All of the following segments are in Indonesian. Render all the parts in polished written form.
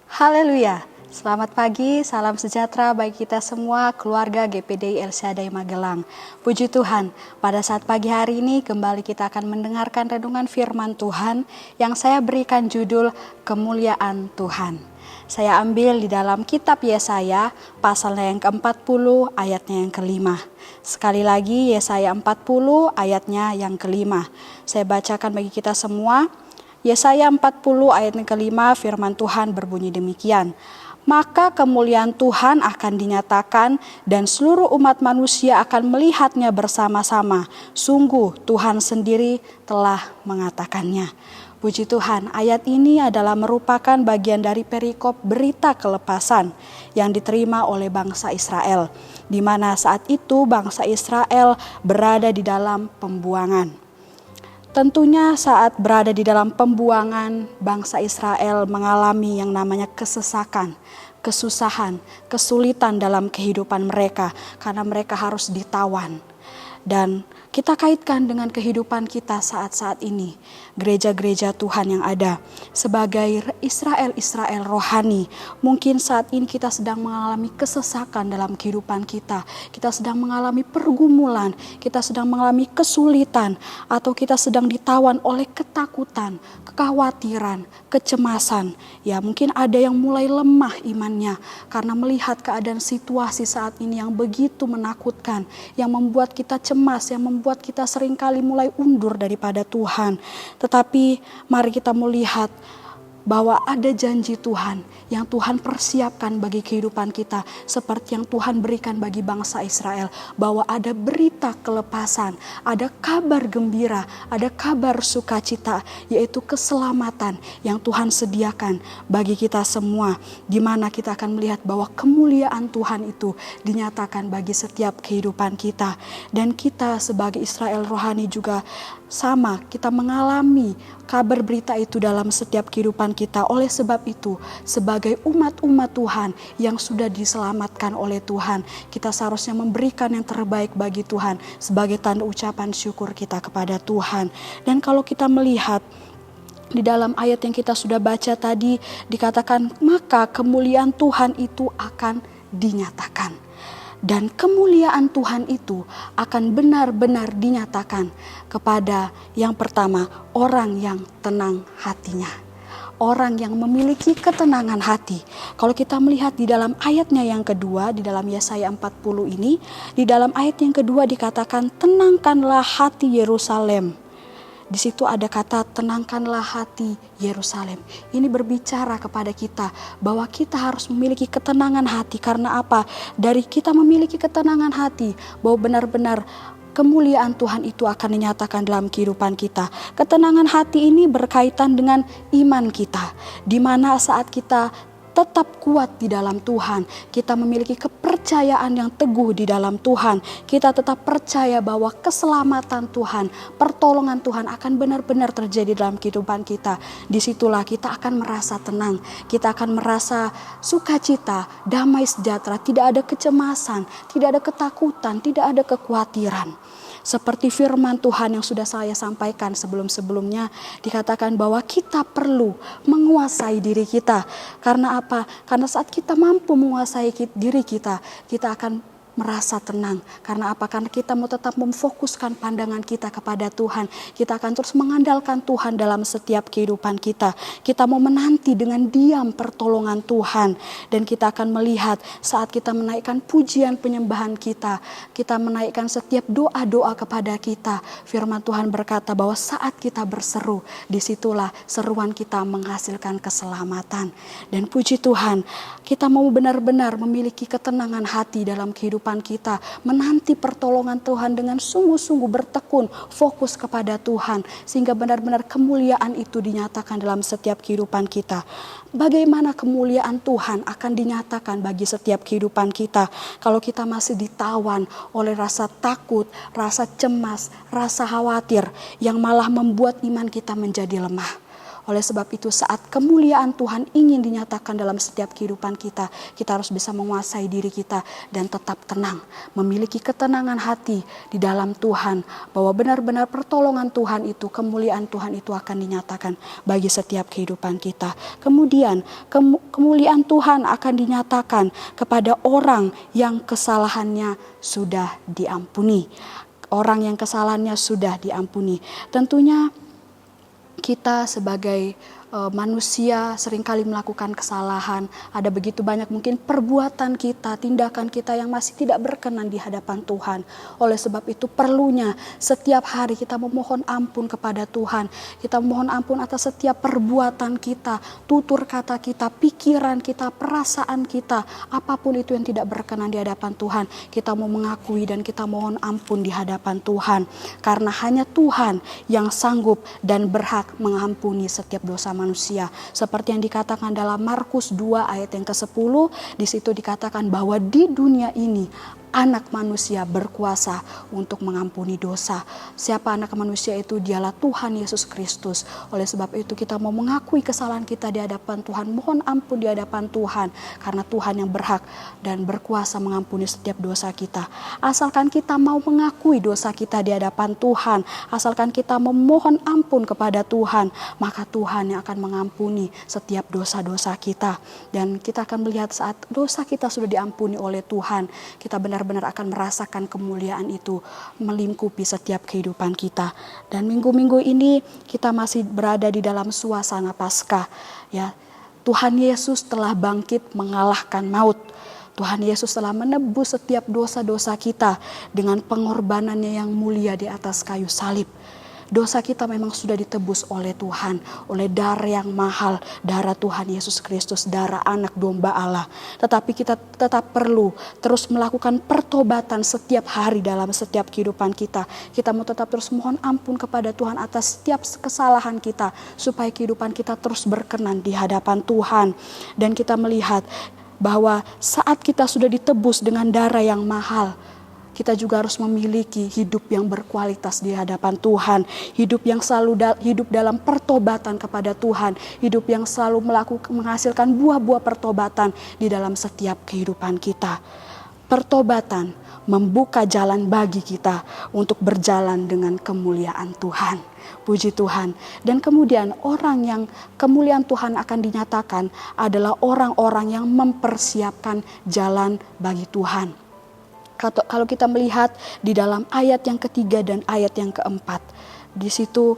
Haleluya. Selamat pagi, salam sejahtera bagi kita semua keluarga GPDI El Shaddai Magelang. Puji Tuhan, pada saat pagi hari ini kembali kita akan mendengarkan renungan firman Tuhan yang saya berikan judul Kemuliaan Tuhan. Saya ambil di dalam kitab Yesaya pasalnya yang ke-40 ayatnya yang ke-5. Sekali lagi Yesaya 40 ayatnya yang ke-5. Saya bacakan bagi kita semua. Yesaya 40 ayat yang ke-5 firman Tuhan berbunyi demikian. Maka kemuliaan Tuhan akan dinyatakan dan seluruh umat manusia akan melihatnya bersama-sama. Sungguh Tuhan sendiri telah mengatakannya. Puji Tuhan, ayat ini adalah merupakan bagian dari perikop berita kelepasan yang diterima oleh bangsa Israel, di mana saat itu bangsa Israel berada di dalam pembuangan. Tentunya saat berada di dalam pembuangan, bangsa Israel mengalami yang namanya kesesakan, kesusahan, kesulitan dalam kehidupan mereka karena mereka harus ditawan. Dan kita kaitkan dengan kehidupan kita saat-saat ini, gereja-gereja Tuhan yang ada sebagai Israel rohani. Mungkin saat ini kita sedang mengalami kesesakan dalam kehidupan kita. Kita sedang mengalami pergumulan, kita sedang mengalami kesulitan, atau kita sedang ditawan oleh ketakutan, kekhawatiran, kecemasan. Ya, mungkin ada yang mulai lemah imannya karena melihat keadaan situasi saat ini yang begitu menakutkan, yang membuat kita cemas, yang membuat kita seringkali mulai undur daripada Tuhan. Tetapi mari kita melihat bahwa ada janji Tuhan yang Tuhan persiapkan bagi kehidupan kita, seperti yang Tuhan berikan bagi bangsa Israel, bahwa ada berita kelepasan, ada kabar gembira, ada kabar sukacita, yaitu keselamatan yang Tuhan sediakan bagi kita semua, di mana kita akan melihat bahwa kemuliaan Tuhan itu dinyatakan bagi setiap kehidupan kita. Dan kita sebagai Israel rohani juga sama, kita mengalami kabar berita itu dalam setiap kehidupan kita. Oleh sebab itu, sebagai umat-umat Tuhan yang sudah diselamatkan oleh Tuhan, kita seharusnya memberikan yang terbaik bagi Tuhan sebagai tanda ucapan syukur kita kepada Tuhan. Dan kalau kita melihat di dalam ayat yang kita sudah baca tadi, dikatakan maka kemuliaan Tuhan itu akan dinyatakan. Dan kemuliaan Tuhan itu akan benar-benar dinyatakan kepada yang pertama, orang yang tenang hatinya. Orang yang memiliki ketenangan hati. Kalau kita melihat di dalam ayatnya yang kedua, di dalam Yesaya 40 ini, di dalam ayat yang kedua dikatakan, tenangkanlah hati Yerusalem. Di situ ada kata tenangkanlah hati Yerusalem. Ini berbicara kepada kita bahwa kita harus memiliki ketenangan hati. Karena apa? Dari kita memiliki ketenangan hati, bahwa benar-benar kemuliaan Tuhan itu akan dinyatakan dalam kehidupan kita. Ketenangan hati ini berkaitan dengan iman kita, di mana saat kita tetap kuat di dalam Tuhan, kita memiliki kepercayaan yang teguh di dalam Tuhan, kita tetap percaya bahwa keselamatan Tuhan, pertolongan Tuhan akan benar-benar terjadi dalam kehidupan kita. Disitulah kita akan merasa tenang, kita akan merasa sukacita, damai sejahtera, tidak ada kecemasan, tidak ada ketakutan, tidak ada kekhawatiran. Seperti firman Tuhan yang sudah saya sampaikan sebelum-sebelumnya, dikatakan bahwa kita perlu menguasai diri kita. Karena apa? Karena saat kita mampu menguasai diri kita, kita akan merasa tenang. Karena apa? Karena kita mau tetap memfokuskan pandangan kita kepada Tuhan. Kita akan terus mengandalkan Tuhan dalam setiap kehidupan kita. Kita mau menanti dengan diam pertolongan Tuhan. Dan kita akan melihat saat kita menaikkan pujian penyembahan kita, kita menaikkan setiap doa-doa kepada kita. Firman Tuhan berkata bahwa saat kita berseru, disitulah seruan kita menghasilkan keselamatan. Dan puji Tuhan, kita mau benar-benar memiliki ketenangan hati dalam kehidupan kita, menanti pertolongan Tuhan dengan sungguh-sungguh bertekun, fokus kepada Tuhan, sehingga benar-benar kemuliaan itu dinyatakan dalam setiap kehidupan kita. Bagaimana kemuliaan Tuhan akan dinyatakan bagi setiap kehidupan kita kalau kita masih ditawan oleh rasa takut, rasa cemas, rasa khawatir yang malah membuat iman kita menjadi lemah. Oleh sebab itu saat kemuliaan Tuhan ingin dinyatakan dalam setiap kehidupan kita, kita harus bisa menguasai diri kita dan tetap tenang. Memiliki ketenangan hati di dalam Tuhan, bahwa benar-benar pertolongan Tuhan itu, kemuliaan Tuhan itu akan dinyatakan bagi setiap kehidupan kita. Kemudian kemuliaan Tuhan akan dinyatakan kepada orang yang kesalahannya sudah diampuni. Orang yang kesalahannya sudah diampuni. Tentunya kita sebagai manusia seringkali melakukan kesalahan. Ada begitu banyak mungkin perbuatan kita, tindakan kita yang masih tidak berkenan di hadapan Tuhan. Oleh sebab itu perlunya setiap hari kita memohon ampun kepada Tuhan. Kita memohon ampun atas setiap perbuatan kita, tutur kata kita, pikiran kita, perasaan kita. Apapun itu yang tidak berkenan di hadapan Tuhan, kita mau mengakui dan kita mohon ampun di hadapan Tuhan. Karena hanya Tuhan yang sanggup dan berhak mengampuni setiap dosa manusia. Seperti yang dikatakan dalam Markus 2 ayat yang ke-10, di situ dikatakan bahwa di dunia ini Anak manusia berkuasa untuk mengampuni dosa. Siapa anak manusia itu? Dialah Tuhan Yesus Kristus. Oleh sebab itu kita mau mengakui kesalahan kita di hadapan Tuhan. Mohon ampun di hadapan Tuhan. Karena Tuhan yang berhak dan berkuasa mengampuni setiap dosa kita. Asalkan kita mau mengakui dosa kita di hadapan Tuhan. Asalkan kita memohon ampun kepada Tuhan. Maka Tuhan yang akan mengampuni setiap dosa-dosa kita. Dan kita akan melihat saat dosa kita sudah diampuni oleh Tuhan. Kita benar-benar akan merasakan kemuliaan itu melingkupi setiap kehidupan kita. Dan minggu-minggu ini kita masih berada di dalam suasana Paskah, ya. Tuhan Yesus telah bangkit mengalahkan maut. Tuhan Yesus telah menebus setiap dosa-dosa kita dengan pengorbanannya yang mulia di atas kayu salib. Dosa kita memang sudah ditebus oleh Tuhan, oleh darah yang mahal, darah Tuhan Yesus Kristus, darah anak domba Allah. Tetapi kita tetap perlu terus melakukan pertobatan setiap hari dalam setiap kehidupan kita. Kita mau tetap terus mohon ampun kepada Tuhan atas setiap kesalahan kita, supaya kehidupan kita terus berkenan di hadapan Tuhan. Dan kita melihat bahwa saat kita sudah ditebus dengan darah yang mahal, kita juga harus memiliki hidup yang berkualitas di hadapan Tuhan. Hidup yang selalu hidup dalam pertobatan kepada Tuhan. Hidup yang selalu menghasilkan buah-buah pertobatan di dalam setiap kehidupan kita. Pertobatan membuka jalan bagi kita untuk berjalan dengan kemuliaan Tuhan. Puji Tuhan. Dan kemudian orang yang kemuliaan Tuhan akan dinyatakan adalah orang-orang yang mempersiapkan jalan bagi Tuhan. Kalau kita melihat di dalam ayat yang ketiga dan ayat yang keempat, di situ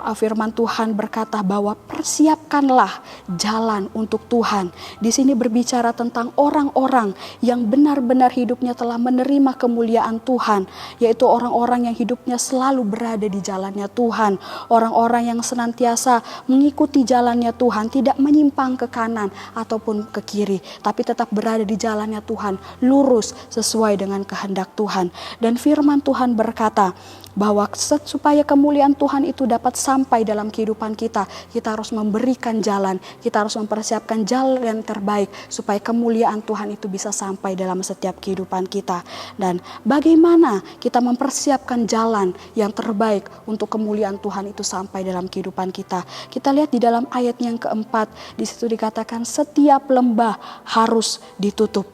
firman Tuhan berkata bahwa persiapkanlah jalan untuk Tuhan. Di sini berbicara tentang orang-orang yang benar-benar hidupnya telah menerima kemuliaan Tuhan, yaitu orang-orang yang hidupnya selalu berada di jalannya Tuhan, orang-orang yang senantiasa mengikuti jalannya Tuhan, tidak menyimpang ke kanan ataupun ke kiri, tapi tetap berada di jalannya Tuhan, lurus sesuai dengan kehendak Tuhan. Dan firman Tuhan berkata bahwa supaya kemuliaan Tuhan itu dapat sampai dalam kehidupan kita, kita harus memberikan jalan, kita harus mempersiapkan jalan yang terbaik supaya kemuliaan Tuhan itu bisa sampai dalam setiap kehidupan kita. Dan bagaimana kita mempersiapkan jalan yang terbaik untuk kemuliaan Tuhan itu sampai dalam kehidupan kita? Kita lihat di dalam ayat yang keempat, di situ dikatakan setiap lembah harus ditutup.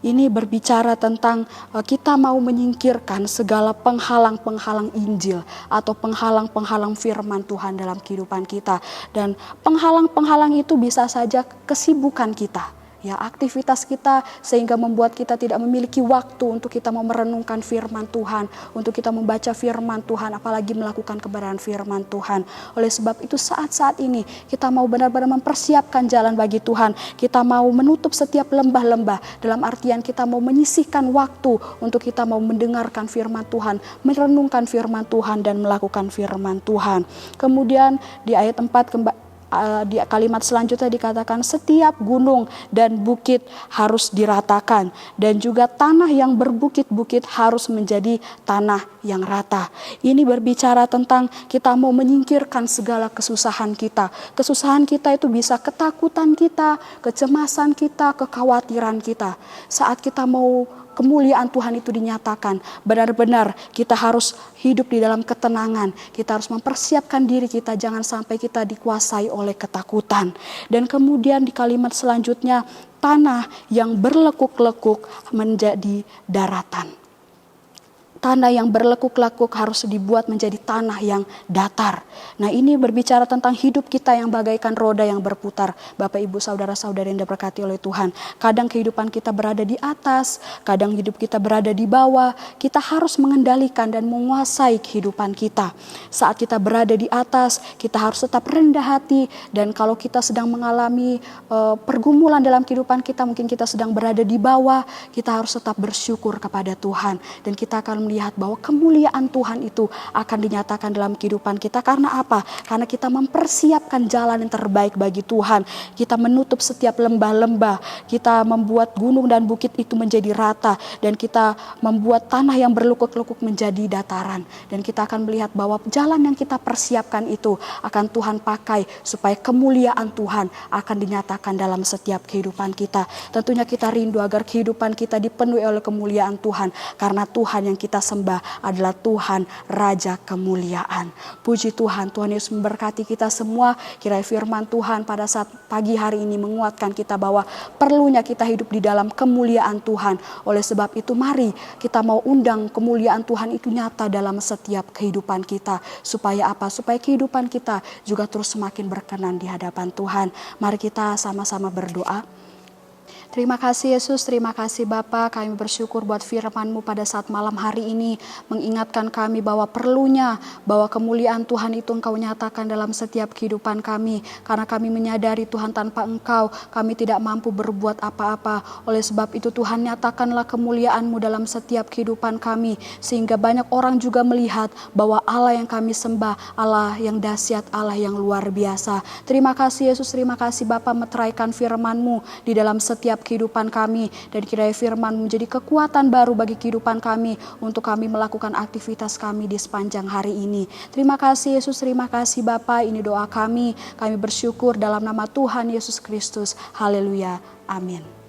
Ini berbicara tentang kita mau menyingkirkan segala penghalang-penghalang Injil atau penghalang-penghalang firman Tuhan dalam kehidupan kita. Dan penghalang-penghalang itu bisa saja kesibukan kita, ya, aktivitas kita, sehingga membuat kita tidak memiliki waktu untuk kita mau merenungkan firman Tuhan, untuk kita membaca firman Tuhan, apalagi melakukan kebenaran firman Tuhan. Oleh sebab itu saat-saat ini kita mau benar-benar mempersiapkan jalan bagi Tuhan. Kita mau menutup setiap lembah-lembah, dalam artian kita mau menyisihkan waktu untuk kita mau mendengarkan firman Tuhan, merenungkan firman Tuhan dan melakukan firman Tuhan. Kemudian di ayat 4 di kalimat selanjutnya dikatakan setiap gunung dan bukit harus diratakan, dan juga tanah yang berbukit-bukit harus menjadi tanah yang rata. Ini berbicara tentang kita mau menyingkirkan segala kesusahan kita. Kesusahan kita itu bisa ketakutan kita, kecemasan kita, kekhawatiran kita. Saat kita mau kemuliaan Tuhan itu dinyatakan, benar-benar kita harus hidup di dalam ketenangan. Kita harus mempersiapkan diri kita, jangan sampai kita dikuasai oleh ketakutan. Dan kemudian di kalimat selanjutnya, tanah yang berlekuk-lekuk menjadi daratan. Tanah yang berlekuk-lekuk harus dibuat menjadi tanah yang datar. Nah, ini berbicara tentang hidup kita yang bagaikan roda yang berputar. Bapak, Ibu, saudara-saudara yang diberkati oleh Tuhan. Kadang kehidupan kita berada di atas, kadang hidup kita berada di bawah. Kita harus mengendalikan dan menguasai kehidupan kita. Saat kita berada di atas, kita harus tetap rendah hati. Dan kalau kita sedang mengalami pergumulan dalam kehidupan kita, mungkin kita sedang berada di bawah, kita harus tetap bersyukur kepada Tuhan. Dan kita akan melihat bahwa kemuliaan Tuhan itu akan dinyatakan dalam kehidupan kita. Karena apa? Karena kita mempersiapkan jalan yang terbaik bagi Tuhan. Kita menutup setiap lembah-lembah. Kita membuat gunung dan bukit itu menjadi rata. Dan kita membuat tanah yang berlekuk-lekuk menjadi dataran. Dan kita akan melihat bahwa jalan yang kita persiapkan itu akan Tuhan pakai supaya kemuliaan Tuhan akan dinyatakan dalam setiap kehidupan kita. Tentunya kita rindu agar kehidupan kita dipenuhi oleh kemuliaan Tuhan. Karena Tuhan yang kita sembah adalah Tuhan Raja kemuliaan. Puji Tuhan, Tuhan Yesus memberkati kita semua. Kiranya firman Tuhan pada saat pagi hari ini menguatkan kita bahwa perlunya kita hidup di dalam kemuliaan Tuhan. Oleh sebab itu mari kita mau undang kemuliaan Tuhan itu nyata dalam setiap kehidupan kita. Supaya apa? Supaya kehidupan kita juga terus semakin berkenan di hadapan Tuhan. Mari kita sama-sama berdoa. Terima kasih Yesus, terima kasih Bapa. Kami bersyukur buat firman-Mu pada saat malam hari ini. Mengingatkan kami bahwa perlunya, bahwa kemuliaan Tuhan itu Engkau nyatakan dalam setiap kehidupan kami. Karena kami menyadari Tuhan, tanpa Engkau kami tidak mampu berbuat apa-apa. Oleh sebab itu Tuhan, nyatakanlah kemuliaan-Mu dalam setiap kehidupan kami. Sehingga banyak orang juga melihat bahwa Allah yang kami sembah, Allah yang dahsyat, Allah yang luar biasa. Terima kasih Yesus, terima kasih Bapa, meteraikan firman-Mu di dalam setiap kehidupan kami, dan kiranya firman menjadi kekuatan baru bagi kehidupan kami untuk kami melakukan aktivitas kami di sepanjang hari ini. Terima kasih Yesus, terima kasih Bapa. Ini doa kami bersyukur dalam nama Tuhan Yesus Kristus. Haleluya, amin.